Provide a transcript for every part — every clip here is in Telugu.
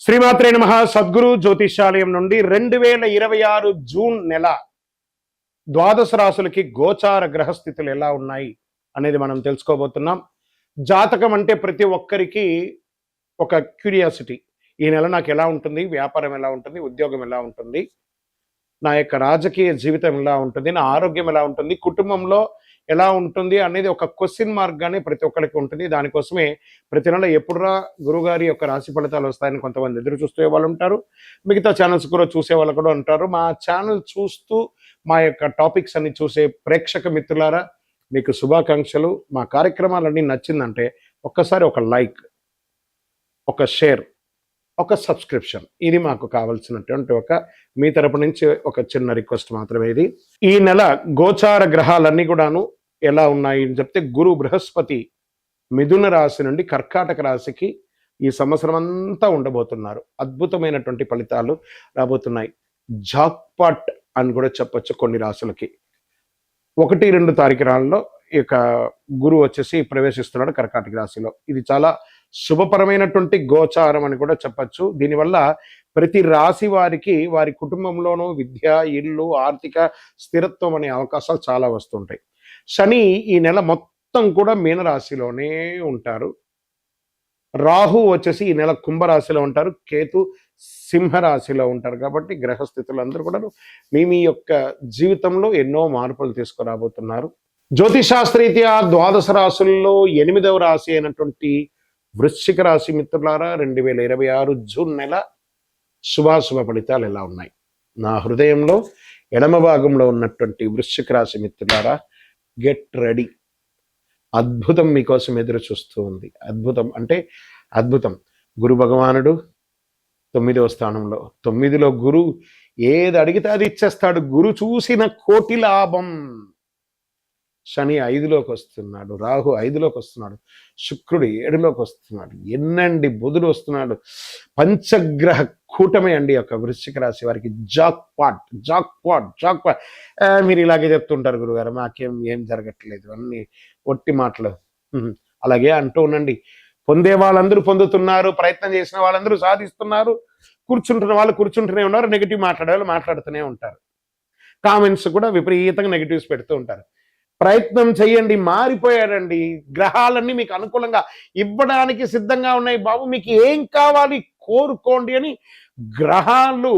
శ్రీమాత్రే నమః. సద్గురు జ్యోతిష్యాలయం నుండి 2026 జూన్ నెల ద్వాదశ రాశులకి గోచార గ్రహస్థితులు ఎలా ఉన్నాయి అనేది మనం తెలుసుకోబోతున్నాం. జాతకం అంటే ప్రతి ఒక్కరికి ఒక క్యూరియాసిటీ. ఈ నెల నాకు ఎలా ఉంటుంది, వ్యాపారం ఎలా ఉంటుంది, ఉద్యోగం ఎలా ఉంటుంది, నా యొక్క రాజకీయ జీవితం ఎలా ఉంటుంది, నా ఆరోగ్యం ఎలా ఉంటుంది, కుటుంబంలో ఎలా ఉంటుంది అనేది ఒక క్వశ్చన్ మార్క్ గానే ప్రతి ఒక్కరికి ఉంటుంది. దానికోసమే ప్రతి నెల ఎప్పుడురా గురుగారి యొక్క రాశి ఫలితాలు వస్తాయని కొంతమంది ఎదురు చూసే వాళ్ళు ఉంటారు. మిగతా ఛానల్స్ కూడా చూసే వాళ్ళు కూడా ఉంటారు. మా ఛానల్ చూస్తూ మా యొక్క టాపిక్స్ అన్ని చూసే ప్రేక్షక మిత్రులారా, మీకు శుభాకాంక్షలు. మా కార్యక్రమాలన్నీ నచ్చిందంటే ఒక్కసారి ఒక లైక్, ఒక షేర్, ఒక సబ్స్క్రిప్షన్, ఇది మాకు కావాల్సినటువంటి మీ తరపు నుంచి ఒక చిన్న రిక్వెస్ట్ మాత్రమే ఇది. ఈ నెల గోచార గ్రహాలన్నీ కూడాను ఎలా ఉన్నాయి అని చెప్తే, గురు బృహస్పతి మిథున రాశి నుండి కర్కాటక రాశికి ఈ సంవత్సరం అంతా ఉండబోతున్నారు. అద్భుతమైనటువంటి ఫలితాలు రాబోతున్నాయి. జాక్పాట్ అని కూడా చెప్పొచ్చు కొన్ని రాశులకి. 1-2 తారీఖులలో ఈ యొక్క గురువు వచ్చేసి ప్రవేశిస్తున్నాడు కర్కాటక రాశిలో. ఇది చాలా శుభపరమైనటువంటి గోచారం అని కూడా చెప్పచ్చు. దీనివల్ల ప్రతి రాశి వారికి వారి కుటుంబంలోనూ విద్య, ఇల్లు, ఆర్థిక స్థిరత్వం అనే అవకాశాలు చాలా వస్తుంటాయి. శని ఈ నెల మొత్తం కూడా మీనరాశిలోనే ఉంటారు. రాహు వచ్చేసి ఈ నెల కుంభరాశిలో ఉంటారు. కేతు సింహరాశిలో ఉంటారు. కాబట్టి గ్రహస్థితులు అందరూ కూడా మీ యొక్క జీవితంలో ఎన్నో మార్పులు తీసుకురాబోతున్నారు. జ్యోతిషాస్త్రరీత్యా ద్వాదశ రాశుల్లో 8వ రాశి అయినటువంటి వృశ్చిక రాశి మిత్రులారా, 2026 జూన్ నెల శుభాశుభ ఫలితాలు ఎలా ఉన్నాయి? నా హృదయంలో ఎడమ భాగంలో ఉన్నటువంటి వృశ్చిక రాశి మిత్రులారా, గెట్ రెడీ. అద్భుతం మీకోసం ఎదురు చూస్తూ ఉంది. అద్భుతం అంటే అద్భుతం. గురు భగవానుడు 9వ స్థానంలో, 9లో గురు ఏది అడిగితే అది ఇచ్చేస్తాడు. గురు చూసిన కోటి లాభం. శని 5లోకి వస్తున్నాడు, రాహు 5లోకి వస్తున్నాడు, శుక్రుడు 7లోకి వస్తున్నాడు, ఎన్నండి బుధుడు వస్తున్నాడు. పంచగ్రహ కూటమి అండి యొక్క వృశ్చిక రాశి వారికి. Jackpot jackpot jackpot. మీరు ఇలాగే చెప్తుంటారు గురుగారు, ఏం జరగట్లేదు, అన్ని ఒట్టి మాటలు. అలాగే అంటూ ఉండండి. పొందే వాళ్ళందరూ పొందుతున్నారు, ప్రయత్నం చేసిన వాళ్ళందరూ సాధిస్తున్నారు, కూర్చుంటున్న వాళ్ళు కూర్చుంటూనే ఉన్నారు, నెగిటివ్ మాట్లాడే వాళ్ళు మాట్లాడుతూనే ఉంటారు, కామెంట్స్ కూడా విపరీతంగా నెగిటివ్స్ పెడుతూ ఉంటారు. ప్రయత్నం చేయండి. మారిపోయాడండి. గ్రహాలన్నీ మీకు అనుకూలంగా ఇవ్వడానికి సిద్ధంగా ఉన్నాయి బాబు, మీకు ఏం కావాలి కోరుకోండి అని గ్రహాలు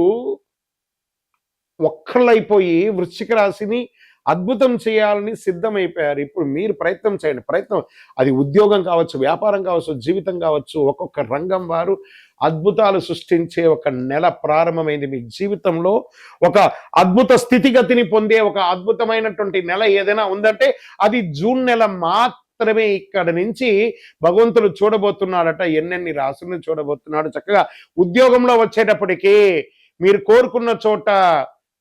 ఒక్కళ్ళైపోయి వృశ్చిక రాశిని అద్భుతం చేయాలని సిద్ధమైపోయారు. ఇప్పుడు మీరు ప్రయత్నం చేయండి. ప్రయత్నం అది ఉద్యోగం కావచ్చు, వ్యాపారం కావచ్చు, జీవితం కావచ్చు. ఒక్కొక్క రంగం వారు అద్భుతాలు సృష్టించే ఒక నెల ప్రారంభమైంది. మీ జీవితంలో ఒక అద్భుత స్థితిగతిని పొందే ఒక అద్భుతమైనటువంటి నెల ఏదైనా ఉందంటే అది జూన్ నెల మాత్రమే. ఇక్కడ నుంచి భగవంతుడు చూడబోతున్నాడట, ఎన్నెన్ని రాశులను చూడబోతున్నాడు. చక్కగా ఉద్యోగంలో వచ్చేటప్పటికీ మీరు కోరుకున్న చోట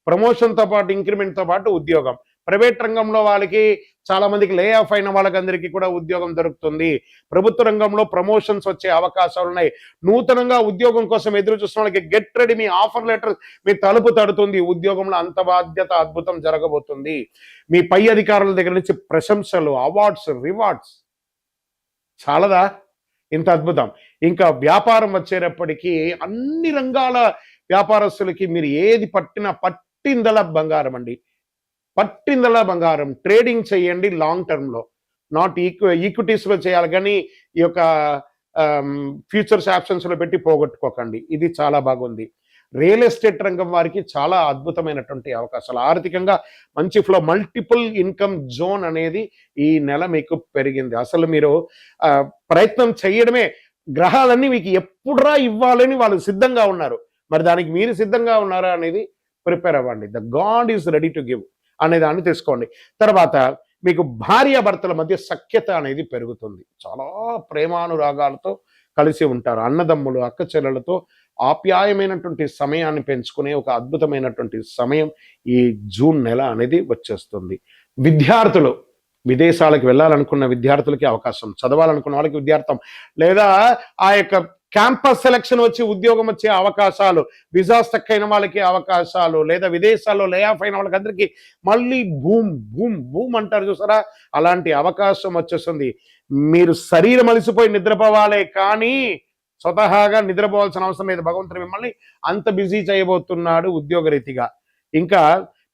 ప్రమోషన్తో పాటు ఇంక్రిమెంట్తో పాటు ఉద్యోగం. ప్రైవేట్ రంగంలో వాళ్ళకి చాలా మందికి లే ఆఫ్ అయిన వాళ్ళకందరికీ కూడా ఉద్యోగం దొరుకుతుంది. ప్రభుత్వ రంగంలో ప్రమోషన్స్ వచ్చే అవకాశాలు ఉన్నాయి. నూతనంగా ఉద్యోగం కోసం ఎదురు చూస్తున్న వాళ్ళకి గెట్ రెడీ. మీ ఆఫర్ లెటర్ మీ తలుపు తడుతుంది. ఉద్యోగంలో అంత బాధ్యత అద్భుతం జరగబోతుంది. మీ పై అధికారుల దగ్గర నుంచి ప్రశంసలు, అవార్డ్స్, రివార్డ్స్. చాలదా ఇంత అద్భుతం? ఇంకా వ్యాపారం వచ్చేటప్పటికీ అన్ని రంగాల వ్యాపారస్తులకి మీరు ఏది పట్టిందల బంగారం అండి. పట్టిందల బంగారం. ట్రేడింగ్ చేయండి లాంగ్ టర్మ్లో, నాట్ ఈక్విటీస్లో చేయాలి, కానీ ఈ యొక్క ఫ్యూచర్స్ ఆప్షన్స్లో పెట్టి పోగొట్టుకోకండి. ఇది చాలా బాగుంది. రియల్ ఎస్టేట్ రంగం వారికి చాలా అద్భుతమైనటువంటి అవకాశాలు. ఆర్థికంగా మంచి ఫ్లో, మల్టిపుల్ ఇన్కమ్ జోన్ అనేది ఈ నెల మీకు పెరిగింది. అసలు మీరు ప్రయత్నం చేయడమే. గ్రహాలన్నీ మీకు ఎప్పుడురా ఇవ్వాలని వాళ్ళు సిద్ధంగా ఉన్నారు. మరి దానికి మీరు సిద్ధంగా ఉన్నారా అనేది ప్రిపేర్ అవ్వండి. The God is ready to give అనే దాన్ని తెలుసుకోండి. తర్వాత మీకు భార్యాభర్తల మధ్య సఖ్యత అనేది పెరుగుతుంది. చాలా ప్రేమానురాగాలతో కలిసి ఉంటారు. అన్నదమ్ములు, అక్క చెల్లెలతో ఆప్యాయమైనటువంటి సమయాన్ని పెంచుకునే ఒక అద్భుతమైనటువంటి సమయం ఈ జూన్ నెల అనేది వచ్చేస్తుంది. విద్యార్థులు, విదేశాలకు వెళ్ళాలనుకున్న విద్యార్థులకి అవకాశం, చదవాలనుకున్న వాళ్ళకి విద్యార్థం, లేదా ఆ యొక్క క్యాంపస్ సెలక్షన్ వచ్చి ఉద్యోగం వచ్చే అవకాశాలు, విజా స్టక్ అయిన వాళ్ళకి అవకాశాలు, లేదా విదేశాల్లో లే ఆఫ్ అయిన వాళ్ళకి అందరికీ మళ్ళీ బూమ్ బూమ్ బూమ్ అంటారు చూసారా, అలాంటి అవకాశం వచ్చేస్తుంది. మీరు శరీరం అలసిపోయి నిద్రపోవాలే కానీ స్వతహాగా నిద్రపోవాల్సిన అవసరం లేదు. భగవంతుడు మిమ్మల్ని అంత బిజీ చేయబోతున్నాడు ఉద్యోగరీతిగా. ఇంకా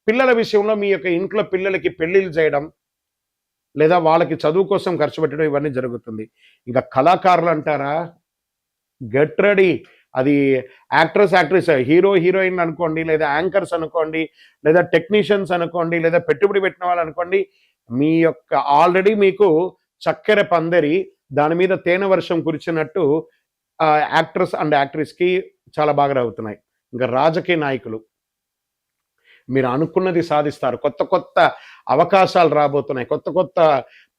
పిల్లల విషయంలో మీ యొక్క ఇంట్లో పిల్లలకి పెళ్లిళ్ళు చేయడం, లేదా వాళ్ళకి చదువు కోసం ఖర్చు పెట్టడం ఇవన్నీ జరుగుతుంది. ఇంకా కళాకారులు అంటారా, గెట్ రెడీ. అది యాక్ట్రెస్, యాక్ట్రెస్, హీరో, హీరోయిన్ అనుకోండి, లేదా యాంకర్స్ అనుకోండి, లేదా టెక్నీషియన్స్ అనుకోండి, లేదా పెట్టుబడి పెట్టిన వాళ్ళు అనుకోండి, మీ యొక్క ఆల్రెడీ మీకు చక్కెర పందిరి దాని మీద తేనె వర్షం కురిచినట్టు యాక్ట్రెస్ అండ్ యాక్ట్రెస్కి చాలా బాగా అవుతున్నాయి. ఇంకా రాజకీయ నాయకులు మీరు అనుకున్నది సాధిస్తారు. కొత్త కొత్త అవకాశాలు రాబోతున్నాయి, కొత్త కొత్త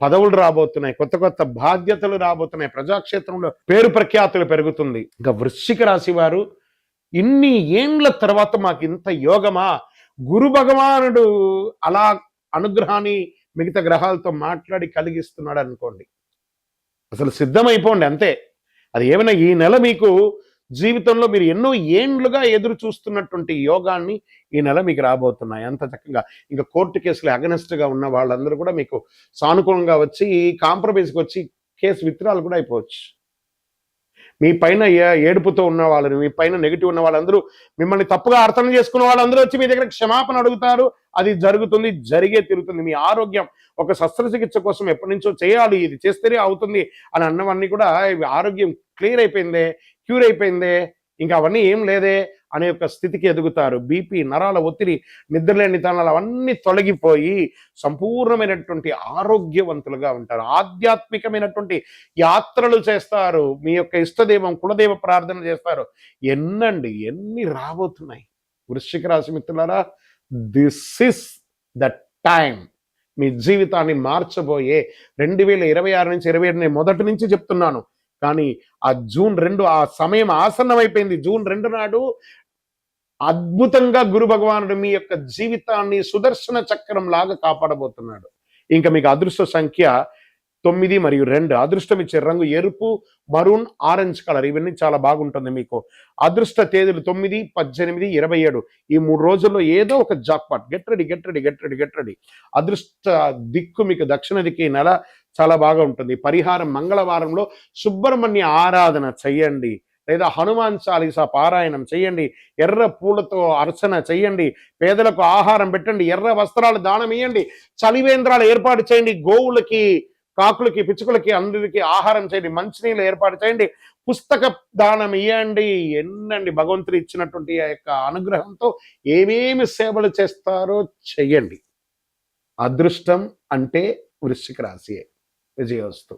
పదవులు రాబోతున్నాయి, కొత్త కొత్త బాధ్యతలు రాబోతున్నాయి, ప్రజాక్షేత్రంలో పేరు ప్రఖ్యాతులు పెరుగుతుంది. ఇంకా వృశ్చిక రాశి వారు, ఇన్ని ఏండ్ల తర్వాత మాకు ఇంత యోగమా, గురు భగవానుడు అలా అనుగ్రహాన్ని మిగతా గ్రహాలతో మాట్లాడి కలిగిస్తున్నాడు అనుకోండి, అసలు సిద్ధమైపోండి అంతే. అది ఏమైనా ఈ నెల మీకు జీవితంలో మీరు ఎన్నో ఏండ్లుగా ఎదురు చూస్తున్నటువంటి యోగాన్ని ఈ నెల మీకు రాబోతున్నాయి అంత చక్కగా. ఇంకా కోర్టు కేసులు అగనెస్ట్గా ఉన్న వాళ్ళందరూ కూడా మీకు సానుకూలంగా వచ్చి కాంప్రమైజ్కి వచ్చి కేసు విత్డ్రాల్ కూడా అయిపోవచ్చు. మీ పైన ఏడుపుతో ఉన్న వాళ్ళని, మీ పైన నెగిటివ్ ఉన్న వాళ్ళందరూ, మిమ్మల్ని తప్పుగా అర్థం చేసుకున్న వాళ్ళందరూ వచ్చి మీ దగ్గర క్షమాపణ అడుగుతారు. అది జరుగుతుంది, జరిగే తిరుగుతుంది. మీ ఆరోగ్యం ఒక శస్త్రచికిత్స కోసం ఎప్పటి నుంచో చేయాలి, ఇది చేస్తేనే అవుతుంది అని అన్నవన్నీ కూడా ఆరోగ్యం క్లియర్ అయిపోయిందే, క్యూర్ అయిపోయిందే, ఇంకా అవన్నీ ఏం లేదే అనే ఒక స్థితికి ఎదుగుతారు. బీపీ, నరాల ఒత్తిడి, నిద్రలేని తనాలు అవన్నీ తొలగిపోయి సంపూర్ణమైనటువంటి ఆరోగ్యవంతులుగా ఉంటారు. ఆధ్యాత్మికమైనటువంటి యాత్రలు చేస్తారు. మీ యొక్క ఇష్టదైవం, కులదైవ ప్రార్థన చేస్తారు. ఎన్ని రాబోతున్నాయి వృశ్చిక రాశి మిత్రులారా. This is the time. మీ జీవితాన్ని మార్చబోయే 2026 నుంచి 27 నేను మొదటి నుంచి చెప్తున్నాను. కానీ ఆ జూన్ 2 ఆ సమయం ఆసన్నమైపోయింది. జూన్ 2 నాడు అద్భుతంగా గురు భగవానుడు మీ యొక్క జీవితాన్ని సుదర్శన చక్రం లాగా కాపాడబోతున్నాడు. ఇంకా మీకు అదృష్ట సంఖ్య 9 మరియు 2. అదృష్టం ఇచ్చే రంగు ఎరుపు, మరూన్, ఆరెంజ్ కలర్. ఇవన్నీ చాలా బాగుంటుంది మీకు. అదృష్ట తేదీలు 9, 18, 27. ఈ 3 రోజుల్లో ఏదో ఒక జాక్పాట్. Get ready. అదృష్ట దిక్కు మీకు దక్షిణ దిక్కు. ఈ నెల చాలా బాగా ఉంటుంది. పరిహారం మంగళవారంలో సుబ్రహ్మణ్య ఆరాధన చెయ్యండి, లేదా హనుమాన్ చాలీసా పారాయణం చేయండి, ఎర్ర పూలతో అర్చన చేయండి, పేదలకు ఆహారం పెట్టండి, ఎర్ర వస్త్రాలు దానం ఇవ్వండి, చలివేంద్రాలు ఏర్పాటు చేయండి, గోవులకి, కాకులకి, పిచ్చుకలకి అందరికీ ఆహారం చేయండి, మంచినీళ్ళు ఏర్పాటు చేయండి, పుస్తక దానం ఇవ్వండి. ఎన్నండి భగవంతుడు ఇచ్చినటువంటి ఆ యొక్క అనుగ్రహంతో ఏమేమి సేవలు చేస్తారో చెయ్యండి. అదృష్టం అంటే వృశ్చిక రాశియే. విజయోస్తు.